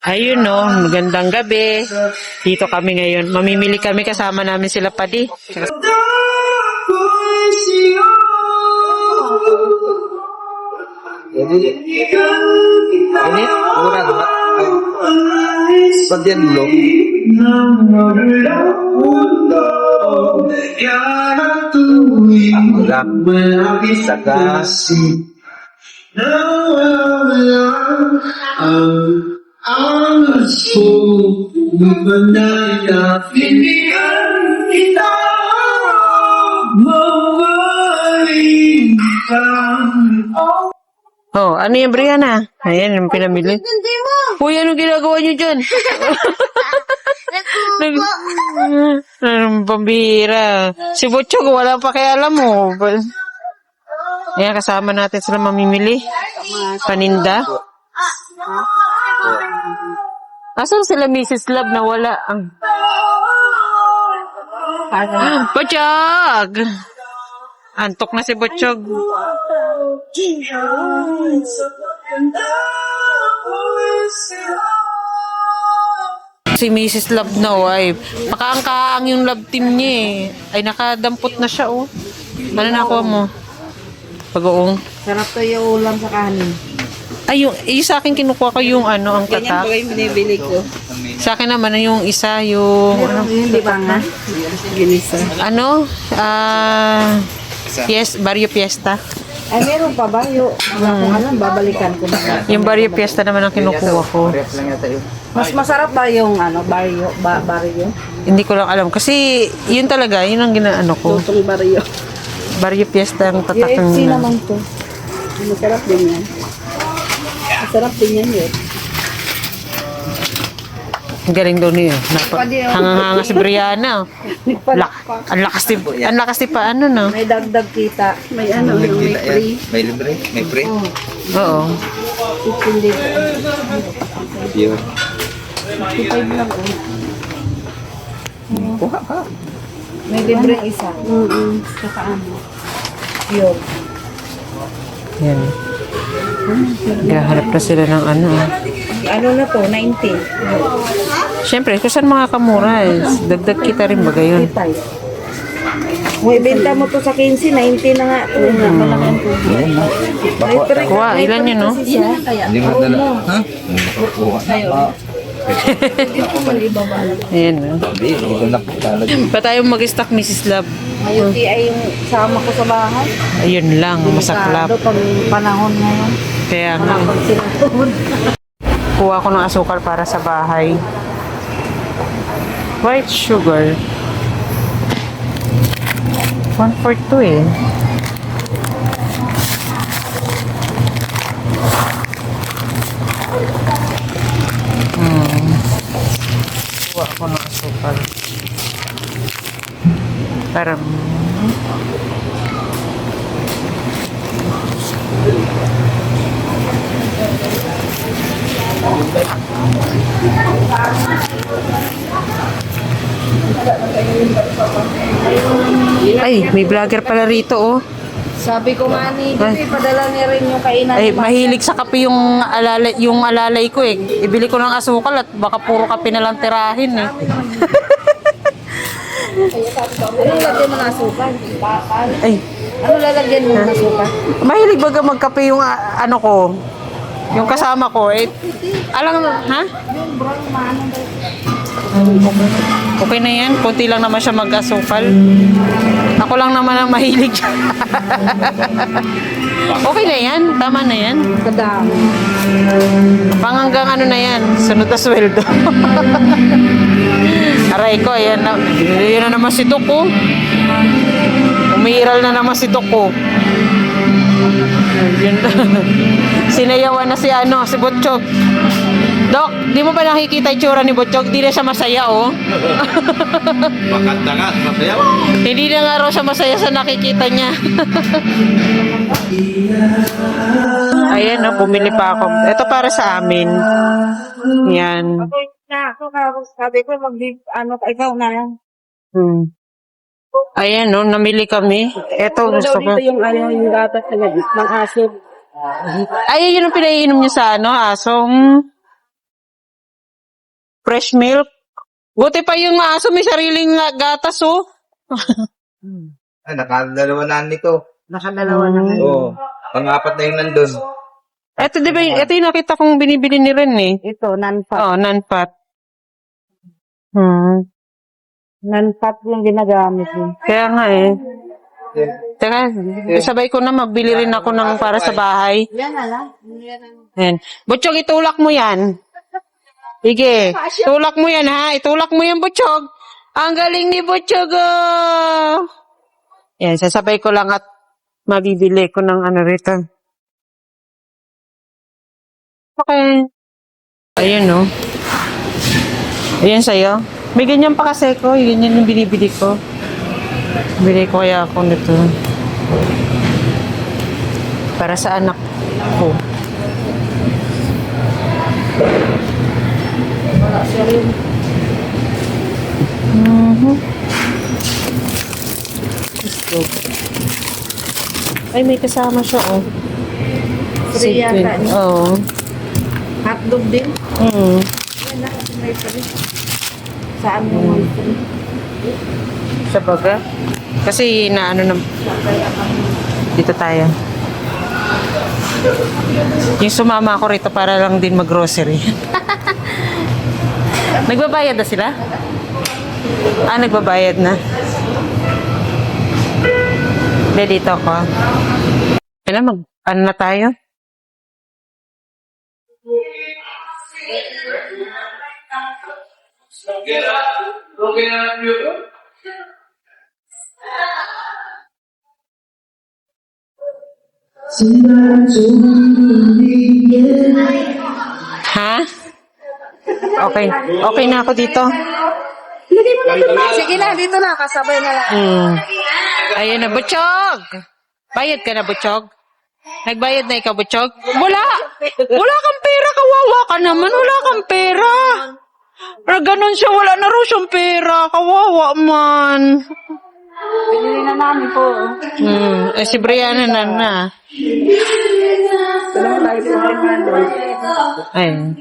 Ayun no, magandang gabi. Dito kami ngayon. Mamimili kami kasama namin sila Padi. Ini murah banget. Bagian belum. Aku gak bisa kasih. Oh, ano yung Brianna? Ayan, yung pinamili. Uy, ano ginagawa niyo dyan? Pambira. Si Butchog, wala pa kaya alam mo. Ayan, kasama natin sila mamimili. Paninda. Asan sila Mrs. Love na wala? Butchog! Antok na si Butchog. Si Mrs. Love na wife. Makaangkaang yung love team niya eh. Ay, nakadampot na siya oh. Ano nakuha mo? Pag-uong. Sarap to yung ulam sa kanin. Ay, yung sa akin kinukuha ko yung ano, ang Ganyan tatak. ba yung binibili ko? Sa akin naman yung isa, yung ano, Hindi ba nga? Ginisa. ano, yes, Barrio Fiesta. Ay, meron pa ba? Yung, wala kong alam, babalikan ko na. Yung Barrio Fiesta naman ang kinukuha ko. Mas masarap ba yung ano, barrio? Barrio? Hindi ko lang alam. Kasi, yun talaga, yun ang ginaano ko. Lutong barrio. Barrio Fiesta ang tatak ng UFC naman to. Masarap din yan. Masarap din yan yun. Ang galing daw niya. Hanga-hanga si Brianna. Ang lakas ni pa, ano no? May dagdag kita. May ano, may free. May libre, may free. Oo. 15 days. Yun. 55 lang oh. Kuha ka. May libreng isa. Saka ano. Yun. Yan. Gahanap na sila ng ano. Ano na to? 90. Siyempre, kung saan makakamura eh. Dagdag kita rin ba gayon? 55. Kung ibenta mo to sa 15, 90 na nga. Oo nga, malaki ang tubig. Kuha, ilan yun no? Hindi mo dala. Ha? Kuha. Ayan no? Hindi, ito na po talaga. Pa tayo mag-stock, Mrs. Love? May UTI yung sama ko sa bahay. Ayun lang, masaklap. Delikado pag panahon ngayon. Kaya nga. Pag sinatun. Kuha ko ng asukal para sa bahay. White sugar. 142 eh. Kuha ko ng asukal. Para ay, may vlogger pala rito oh. Sabi ko nga ni, padala niya rin yung kainan. Ay, mahilig sa kape yung alalay ko eh. Ibili ko ng asukal at baka puro kape na lang tirahin eh. Anong lagyan mo ng asukal? Ay, Ano lalagyan mo ng asukal? mahilig baga magkape yung ano ko. Yung kasama ko eh. Alam, ha? Yung brown man. Okay na yan. Kunti lang naman siya mag-asukal. Ako lang naman ang mahilig. Okay na yan. Tama na yan. Kadami. Hanggang ano na yan. Sunod na sweldo. Aray ko. Ayan na naman si Tuko. Umiiral na naman si Tuko. Yun. Sinayawan na si si Butchog. Dok, di mo ba nakikita yung tsura ni Butchog? Di na siya masaya, oh. Makanta nga, masaya. Hindi na nga raw siya masaya sa nakikita niya. Ayan, no, bumili pa ako. Ito para sa amin. Yan. Sabi ko, ikaw na lang. Ayan, no, namili kami. Ito, gusto ko. Dito yung gatas ng aso. Ay, yun ang pinaiinom niya sa aso. Fresh milk. Buti pa yung aso, may sariling gatas, oh. Ay, nakadalawa na nito. Nakadalawa na ngayon. Oo. Pang-apat na yung nandun. Ito, di ba, ito yung nakita kong binibili ni Ren, eh. Ito, non-fat. Oh, non-fat. Non-fat yung ginagamit mo. Kaya nga, eh. Teka, sabay ko na, magbili rin ako ng para sa bahay. Yan na lang. Yan. Butchog, itulak mo yan. Sige, tulak mo yan, ha? Itulak mo yan, Butchog. Ang galing ni Butchog, oh. Yan, sasabay ko lang at mabibili ko ng ano rito. Okay. Ayun, no? Ayan sa'yo. May ganyan pa kasi ko. Ganyan yung binibili ko. Bili ko kaya ako nito. Para sa anak ko. Ay, may kasama siya, oh. Free yata, no? Oo. Hotdog din. Mm. Yan na, may free. Saan mo may free? Sa baga. Kasi naano na. Dito tayo. Yung sumama ako rito para lang din mag-grocery. Nagbabayad na sila? Ah, nagbabayad na. Hindi, dito ako. Ano na tayo? Ha? Okay. Okay na ako dito. Sige na, dito na. Kasabay na lang. Ayun na, Butchog! Bayad ka na, Butchog? Nagbayad na ikaw, Butchog? Wala! Wala kang pera, kawawa ka naman. Wala kang pera. Pero ganun siya, wala na raw siyang pera. Kawawa man. Binili na namin po. Si Brianna na. Ayun.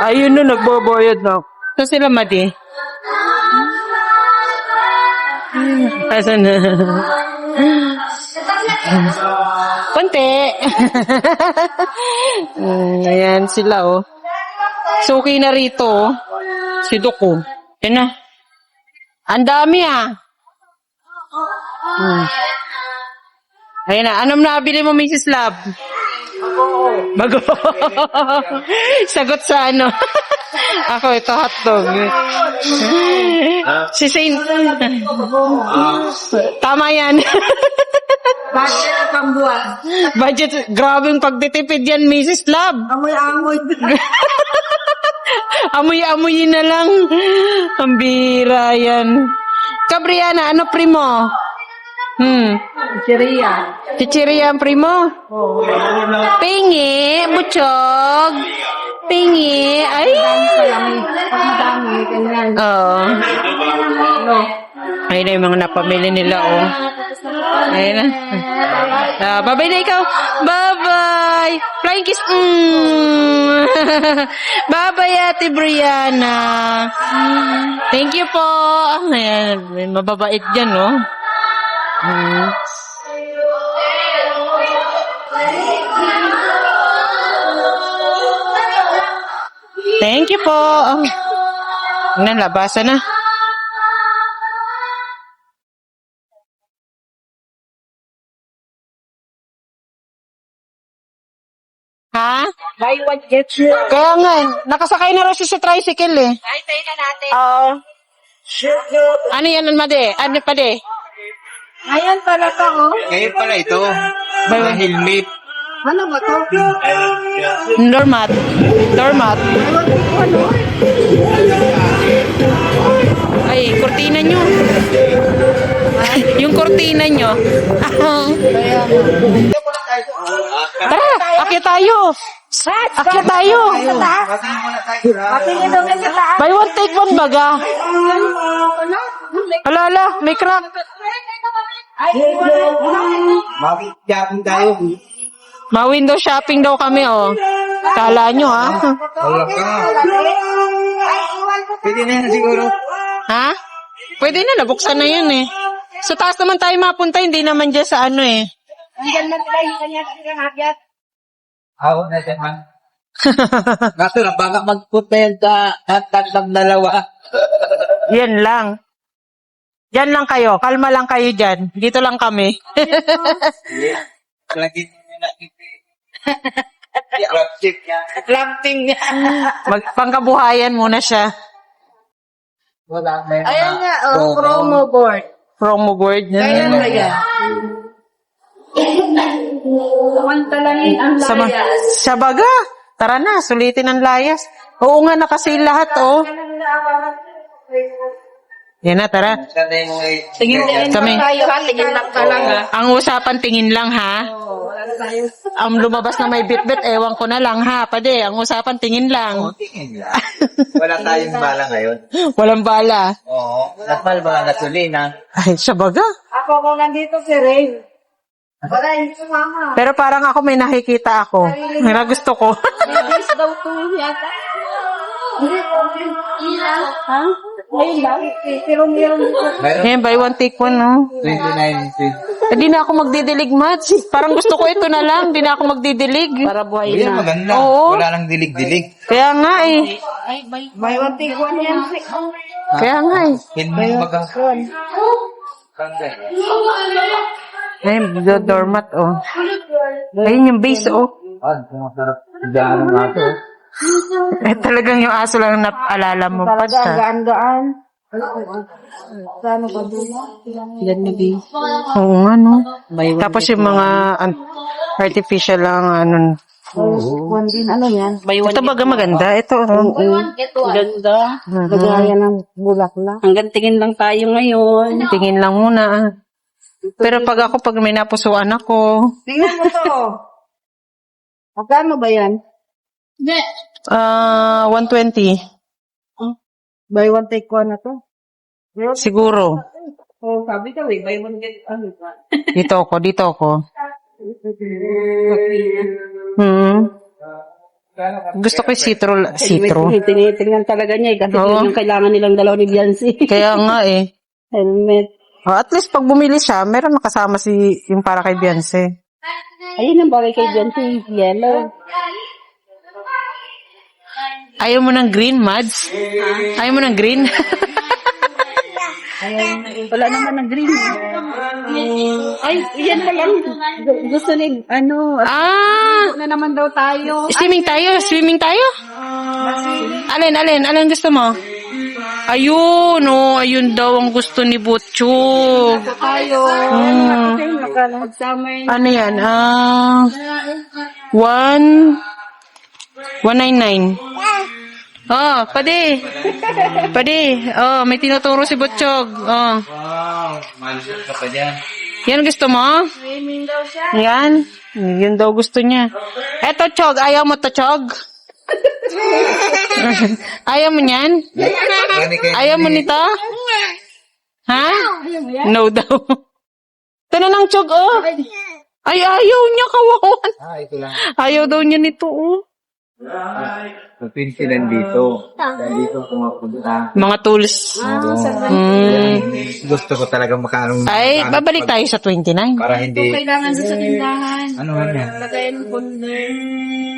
Ayun na, nagbabayad na. So sila, Madi? Asan na? Konti. Ayan sila, oh. Suki na rito, oh. Si Duko. Yan na. Ang dami, ah. Ayan na. Anong nabili mo, Mrs. Love? Bago. Sagot sa ano. Ako, ito hotdog. Si Saint. Tama yan. Budget at pambuwan. Budget. Grabe yung pagtitipid yan, Mrs. Love. Amoy-amoy. Amoy-amoy na lang. Ang bira yan. Kabriana, ano primo? Chiria. Chichiriya ang primo? Oo. Pingi, Butchog. Pingi. Ay. Pag madami, ganyan. Oo. No. Ayun na yung mga napamili nila, oh. Ayun na. Bye-bye na ikaw. Bye-bye. Flying kiss. Bye-bye, Ate Brianna. Thank you po. Ayan, mababait dyan, no? Thank you po. Labasan na. Ha? Buy one, get two. Kaya nga, nakasakay na raw siya sa tricycle eh. Ay, tayo na natin. Oo. Ano yan, Made? Ano pa de? Ayan pala ka, oh. Ngayon pala ito. Mga helmet. Ano ba to? Doormat. Doormat. Ay, kortina nyo. Yung kortina nyo. Tara, akyat tayo. Akyat tayo. Patingin daw na sa taas. Buy one, take one baga. Ala, may crack. Makikiyapin tayo. Ma-window shopping daw kami, oh. Kala nyo, ha? Wala ka. Pwede na yan siguro. Ha? Pwede na, nabuksan na yun eh. Sa taas naman tayo mapunta, hindi naman dyan sa ano eh. Hanggang na tayo kanya hagyat. Ako na dyan, man. Kaso na, baka magpunta yan sa tatlong dalawa. Yan lang. Yan lang kayo. Kalma lang kayo dyan. Dito lang kami. Lagi nyo na i-upcheck niya. Planting niya. Pangkabuhayan muna siya. Wala na yun. Ayan nga, promo board. Promo board. Kaya na yan. Samantalahin ang layas. Sa baga. Tara na, sulitin ang layas. Oo nga, nakasale lahat, oh. Yan na, tara. Tingin Kami. tayo ha, tingin lang talaga. Ang usapan, tingin lang, ha? Ang lumabas na may bit-bit, ewan ko na lang, ha? Pade, ang usapan, tingin lang. Tingin lang. Wala tayong bala ngayon. Walang bala. Oo. Nakmal ba gasolina? Ay, sa baga. Ako kung nandito si Ray. Wala, hindi sumama. Pero parang ako may nakikita ako. May nagusto ko. Bilis daw to yata. Ha? Ngayon lang? Pero meron dito. Yan, buy one, take one, no? 29. Hindi na ako magdidilig, Mats. Parang gusto ko ito na lang. Hindi na ako magdidilig. Para buhay Yan maganda. Oo. Wala nang dilig-dilig. Kaya nga eh. May one take one yan. Kaya nga eh. Hindi maga. Ay, doormat, oh. Ayun yung base, oh. Masarap. Diyan ang ato. Eh, talagang yung aso lang naalala mo, Pats, Talaga, ha? gaan-gaan. Saan ba dito? Oo nga, no? Tapos yung mga artificial lang, ano. One din, ano yan? Ito baga maganda. Ito, oh. Ganda. Lagayan ng bulaklak. Hanggang tingin lang tayo ngayon. Tingin lang muna, ah. Pero pag may napusuan ako, Tingnan mo to. Magkano ba yan? 120. Buy one take one na to. Siguro. Oh, sabi ka, buy one get ano ba? Dito ako. Gusto ko yung citro. Tinitingnan talaga niya eh. Kasi Oo. yun yung kailangan nilang dalaw ni Beyonce. Kaya nga eh. Helmet. At least pag bumili siya, meron nakasama yung para kay Beyonce. Ayun ang bagay kay Beyonce. Yellow. Ayaw mo ng green, Mads? Ayaw mo ng green? Wala naman ng green. Ay, yan pa lang. Gusto ni, ano, na naman daw tayo. Swimming tayo? Alin gusto mo? Ayun, oh, ayun daw ang gusto ni Butchog. Tayo. Magsama yun. Ano yan? 199. Oh, pwede. Oh, may tinuturo si Butchog. Oh. Wow. Malusot ka pa dyan. Yan gusto mo? Swimming daw siya. Yan. Yun daw gusto niya. Eto, Chog. Ayaw mo to, Chog? Ayaw mo niyan? Ayaw mo nito? Ha? No daw. Ito na lang, Chog, oh. Ay, ayaw niya, kawawan. Ito lang. Ayaw daw niya nito, oh. Kapin sila dito. Dito pumapunta. Mga tools. Gusto ko talaga makaano. Ay, babalik tayo sa 29. Para hindi. Kailangan doon sa tindahan. Ano yan? Lagayan folder.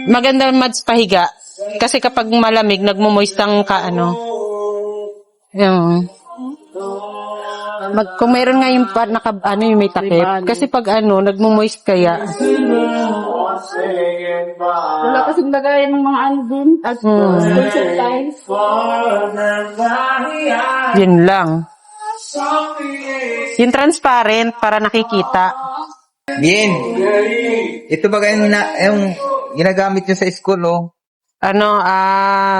Maganda, Mads, pahiga. Kasi kapag malamig, nagmumoist ang Yung... kung mayroon nga yung yung may takip. Kasi pag nagmumoist kaya. Wala kasing lagayan ng mga ano dun. At school supplies. Yun lang. Yung transparent para nakikita. Bien. Ito ba yung ginagamit nyo sa school, oh?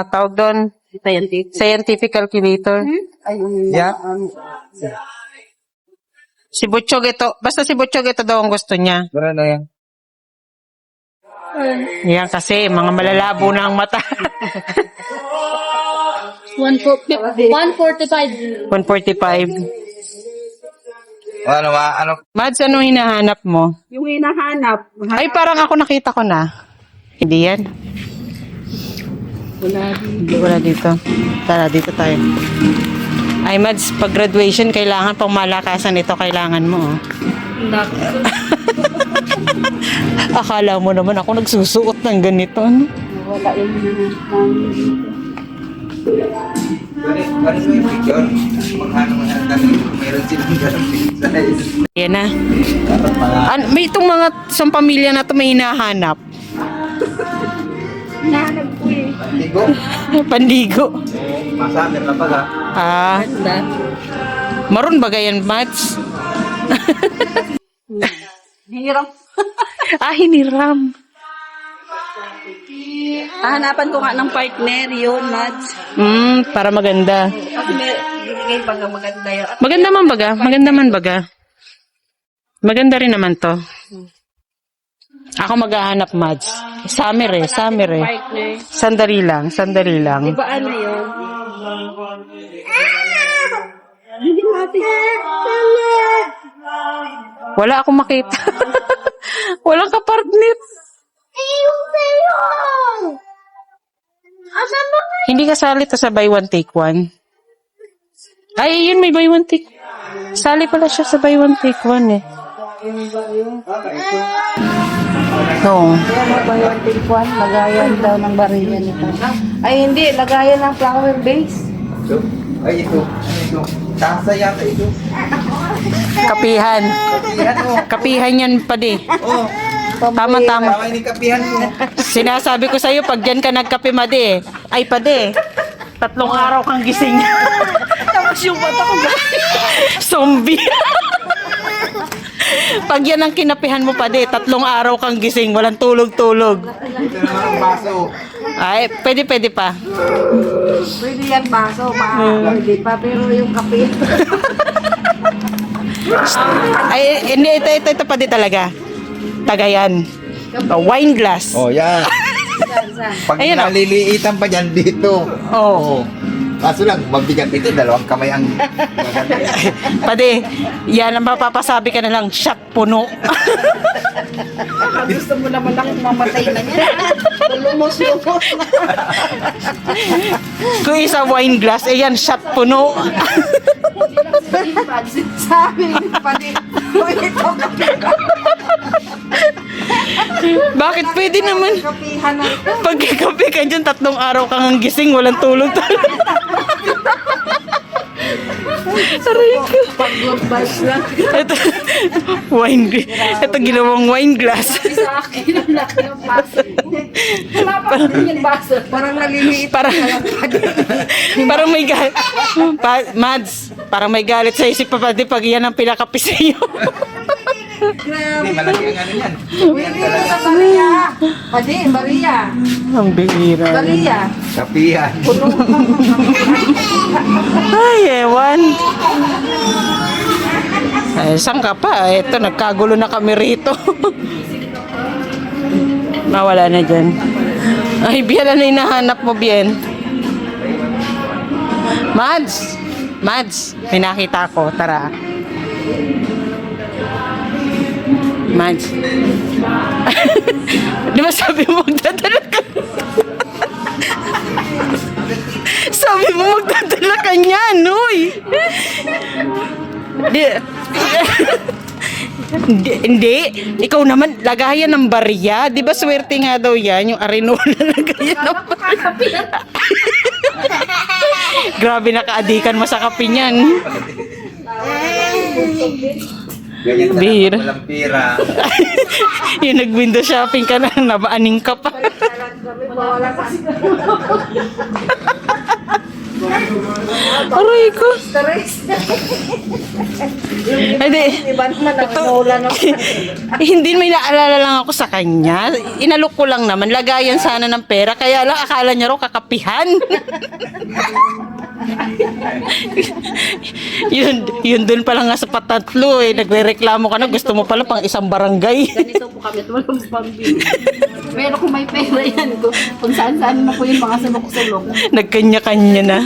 Tawag doon? Scientific calculator. Ayun. Yeah. Si Butchog ito. Basta si Butchog ito daw ang gusto niya. Gano'n na yan. Yan kasi, mga malalabo na ang mata. 145. 145. Ano? Mads, anong hinahanap mo? Yung hinahanap. Ay, parang ako nakita ko na. Hindi yan. Wala dito. Tara, dito tayo. Ay, Mads, pag graduation, kailangan pang malakasan ito, kailangan mo. Oh. Akala mo naman ako nagsusuot ng ganito. Ano? Wala yung Balik mo yung picture. Maghano mo yan kasi meron silang ganang size. Yan na. Dapat mga May itong mga isang pamilya na ito may hinahanap. nahanap ko eh. ligo. Pandigo. Masamer na pala. Ah, maroon ba yan, Mads? Hirap. Hiniram. Hahanapan ko nga ng partner yun, Mads. Para maganda. Kasi may binigay pag maganda yun. At Maganda man baga? Maganda man baga? Maganda rin naman to. Ako maghahanap, Mads. Summer eh. partner. Sandali lang. Di ba ano yun? Hindi natin. Wala akong makita. Walang kapartner. Hindi kasali to sa buy one take one. Ay, yun may buy one take. Sali pala siya sa buy one take one eh. Oo. Bayan tingkuan, lagayan daw ng bariya nito. Ay hindi, lagayan ng flower base. So, ay ito. Ito. Tasa yata ito. Kapihan. Kapihan mo. Kapihan yan pa di. Oh. Tama. Tama yung kapihan mo. Sinasabi ko sa'yo, pag yan ka nagkape, Madi. Ay, Pade. 3 araw kang gising. Tapos yung mata ko, zombie. Pag yan ang kinapihan mo, Pade, 3 araw kang gising, walang tulog-tulog. Ito naman ang baso. Ay, pwede pa. Pwede yan baso, pwede pa, pero yung kape. Ay, hindi, ito Pade talaga. Tagayan. Wine glass. Oh, yan. Pag Ayun, oh. naliliitan pa dyan dito. Oo. Kaso lang, mabigat ito. 2 kamay ang maganda. Pade, yan ang mapapasabi ka na lang, shot puno. Gusto mo naman akong mamatay na niya. Lumos-lumos. Kung isa wine glass, yan, shot puno. Sabi pa din, ito Bakit pwede naman? kapihan na ito. Pagkakape ka dyan, 3 araw kang gising, walang tulog. Aray ko. Pag-goodbye lang. Ito, ito ginawang wine glass. Sa akin, ang laki ng baso. Wala pa rin yung baso. Parang naliliit. Parang may galit. Mads, parang may galit sa isip pa pati pag yan ang pinakapi sa'yo. Hindi, malaki ang ano yan. Yan Hindi talaga. sa Maria. Padi, Maria. Ang bihira. Maria. Kapihan. Ay, ewan. Ay, saan ka pa? Ito, nagkagulo na kami rito. Mawala na dyan. Ay, Bien, ano hinahanap mo, Bien? Mads, may nakita ko. Tara. Mads. Di ba sabi mo magdadala ka? Sabi mo magdadala ka niyan, uy. Hindi. Ikaw naman, lagayan ng barya. Di ba swerte nga daw yan, yung arenola lagayan ng barya. Grabe, nakaadikan mo sa kape niyan. Ganyan talaga. Bihira. Walang pira. Yung nag-window shopping ka na, nabaaning ka pa. Aray ko. Hindi. Iba naman ang nola ng Hindi, may naalala lang ako sa kanya. Inalok ko lang naman. Lagayan sana ng pera. Kaya lang, akala niya raw kakapihan. yun dun pala nga sa patatlo eh. Nagre-reklamo ka na. Gusto mo pala pang isang barangay. Ganito po kami at walang pambili. Pero kung may pera yan, kung saan-saan na po yung mga sulok-sulok. Nagkanya-kanya na.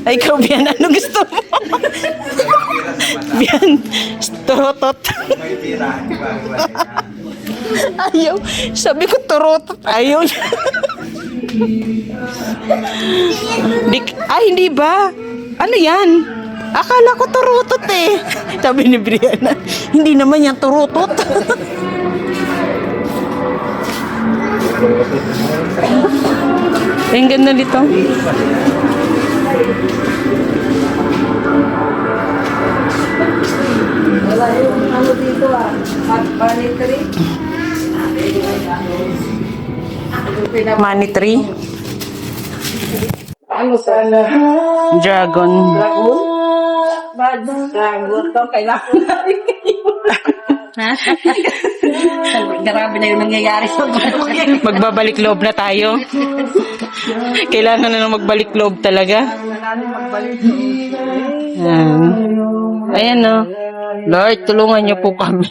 Ay, ikaw, Bian, ano gusto mo? Bian, turotot. May pira. Diba? Ayaw. Sabi ko turotot. Ayaw niya. Hindi ba? Ano yan? Akala ko turutot eh. Sabi ni Brianna, hindi naman yan turutot. Ang ganda nito. Wala yung ano dito money tree. Money tree. Ano sana? Dragon. Dragon to, kailangan natin Grabe na yung nangyayari sa buhay. Magbabalik loob na tayo. Kailangan na lang magbalik loob talaga. Ayan o. Lord, tulungan niyo po kami.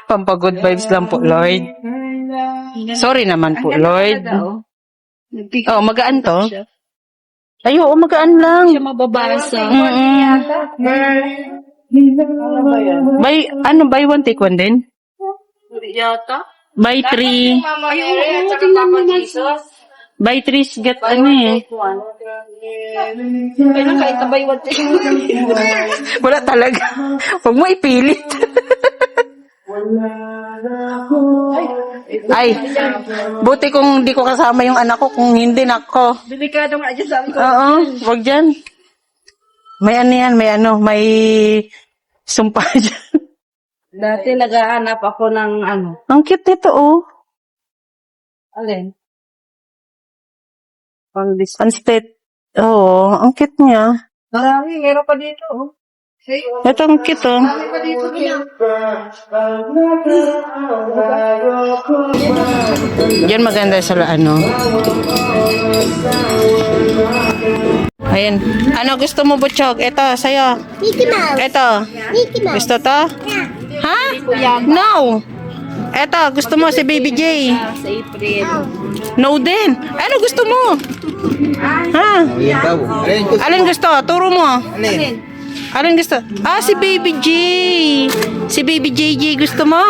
Pampagood vibes lang po, Lord. Sorry naman po, Lord. Oh, magaan to. Ay, oo, magaan lang. Siya mababasa. Buy one, take one din? Yata. Buy three. Ay, oo, tingnan mo naman. Buy three, get ano eh. Kailan kahit tabay what Wala talaga. Huwag mo ipilit. Ay, buti kung di ko kasama yung anak ko, kung hindi nako. Delikado nga dyan sa amin. Oo, wag dyan. May ano yan, may sumpa dyan. Dati naghahanap ako ng ano. Ang cute nito, oh. Alin? Unstead. Oo, ang cute niya. Marami, meron pa dito. Oh. Ito ang cute, oh. Yan maganda sa ano. Ayan. Ano gusto mo, Butchog? Ito, sa'yo. Mickey Mouse. Ito. Mickey Mouse. Gusto to? Ha? No. Ito, gusto mo si Baby J. Sa April. No din. Ano gusto mo? Ha? Yan daw. Alin gusto? Turo mo. Alin? Alin gusto? Ah, si Baby J. Si Baby JJ gusto mo?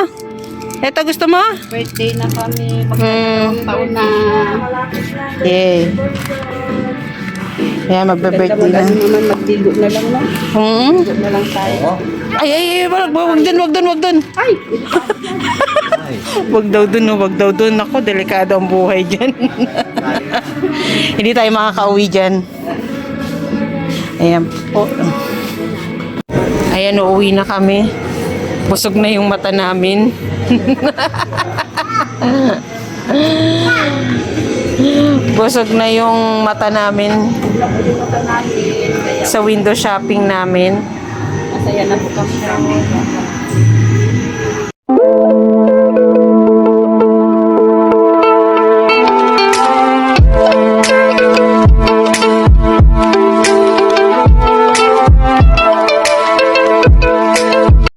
Ito gusto mo? Birthday na kami. Hmm. Taon na. Yay. Kaya magbe-birthday na. Naman magdigo na lang na. Hmm? Na lang tayo. Ay, wag dun. Ay! Wag daw dun. Ako, delikado ang buhay dyan. Hindi tayo makakauwi dyan. Ayan po. Ayan, uuwi na kami. Busog na yung mata namin. Busog na yung mata namin sa window shopping namin. Masaya na po kami.